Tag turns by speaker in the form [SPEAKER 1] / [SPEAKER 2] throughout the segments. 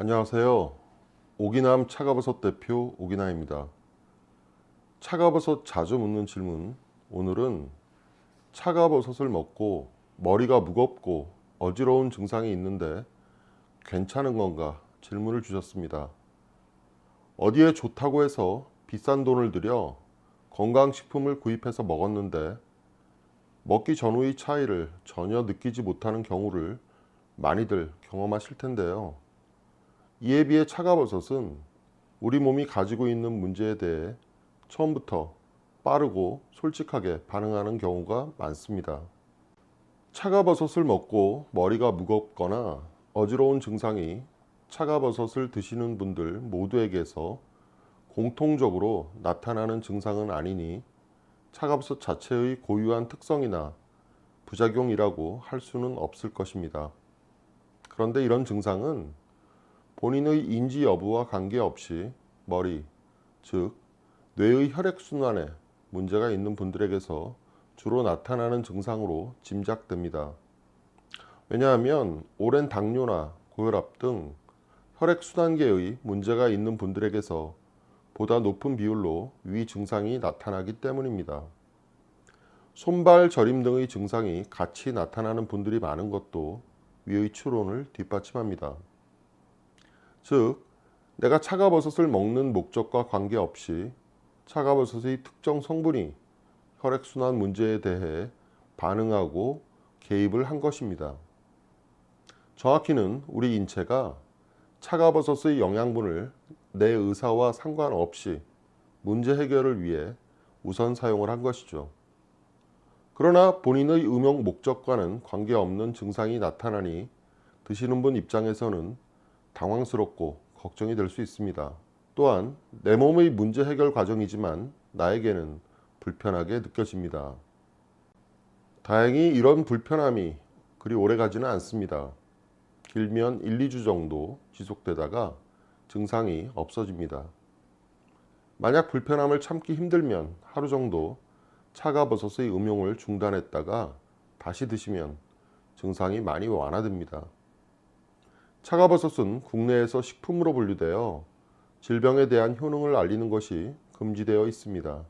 [SPEAKER 1] 안녕하세요. 오기남 차가버섯 대표 오기남입니다. 차가버섯 자주 묻는 질문, 오늘은 차가버섯을 먹고 머리가 무겁고 어지러운 증상이 있는데 괜찮은 건가 질문을 주셨습니다. 어디에 좋다고 해서 비싼 돈을 들여 건강식품을 구입해서 먹었는데 먹기 전후의 차이를 전혀 느끼지 못하는 경우를 많이들 경험하실 텐데요. 이에 비해 차가버섯은 우리 몸이 가지고 있는 문제에 대해 처음부터 빠르고 솔직하게 반응하는 경우가 많습니다. 차가버섯을 먹고 머리가 무겁거나 어지러운 증상이 차가버섯을 드시는 분들 모두에게서 공통적으로 나타나는 증상은 아니니 차가버섯 자체의 고유한 특성이나 부작용이라고 할 수는 없을 것입니다. 그런데 이런 증상은 본인의 인지 여부와 관계없이 머리, 즉 뇌의 혈액순환에 문제가 있는 분들에게서 주로 나타나는 증상으로 짐작됩니다. 왜냐하면 오랜 당뇨나 고혈압 등 혈액순환계의 문제가 있는 분들에게서 보다 높은 비율로 위 증상이 나타나기 때문입니다. 손발 저림 등의 증상이 같이 나타나는 분들이 많은 것도 위의 추론을 뒷받침합니다. 즉, 내가 차가버섯을 먹는 목적과 관계없이 차가버섯의 특정 성분이 혈액순환 문제에 대해 반응하고 개입을 한 것입니다. 정확히는 우리 인체가 차가버섯의 영양분을 내 의사와 상관없이 문제 해결을 위해 우선 사용을 한 것이죠. 그러나 본인의 의용 목적과는 관계없는 증상이 나타나니 드시는 분 입장에서는 당황스럽고 걱정이 될 수 있습니다. 또한 내 몸의 문제 해결 과정이지만 나에게는 불편하게 느껴집니다. 다행히 이런 불편함이 그리 오래 가지는 않습니다. 길면 1, 2주 정도 지속되다가 증상이 없어집니다. 만약 불편함을 참기 힘들면 하루 정도 차가버섯의 음용을 중단했다가 다시 드시면 증상이 많이 완화됩니다. 차가버섯은 국내에서 식품으로 분류되어 질병에 대한 효능을 알리는 것이 금지되어 있습니다.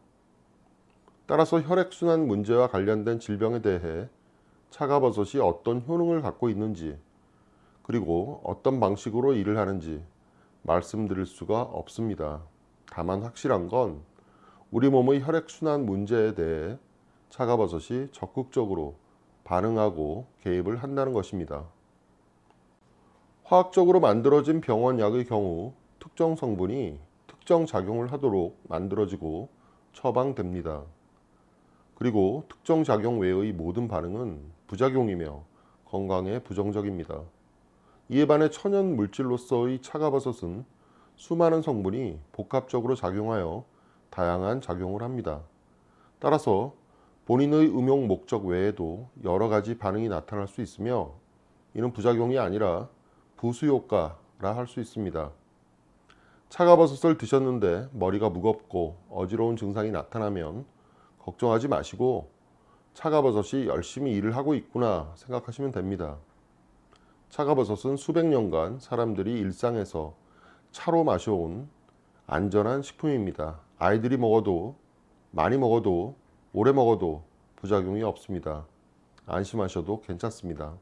[SPEAKER 1] 따라서 혈액순환 문제와 관련된 질병에 대해 차가버섯이 어떤 효능을 갖고 있는지, 그리고 어떤 방식으로 일을 하는지 말씀드릴 수가 없습니다. 다만 확실한 건 우리 몸의 혈액순환 문제에 대해 차가버섯이 적극적으로 반응하고 개입을 한다는 것입니다. 화학적으로 만들어진 병원약의 경우 특정 성분이 특정 작용을 하도록 만들어지고 처방됩니다. 그리고 특정 작용 외의 모든 반응은 부작용이며 건강에 부정적입니다. 이에 반해 천연 물질로서의 차가버섯은 수많은 성분이 복합적으로 작용하여 다양한 작용을 합니다. 따라서 본인의 음용 목적 외에도 여러 가지 반응이 나타날 수 있으며 이는 부작용이 아니라 부수효과라 할 수 있습니다. 차가버섯을 드셨는데 머리가 무겁고 어지러운 증상이 나타나면 걱정하지 마시고 차가버섯이 열심히 일을 하고 있구나 생각하시면 됩니다. 차가버섯은 수백 년간 사람들이 일상에서 차로 마셔온 안전한 식품입니다. 아이들이 먹어도 많이 먹어도 오래 먹어도 부작용이 없습니다. 안심하셔도 괜찮습니다.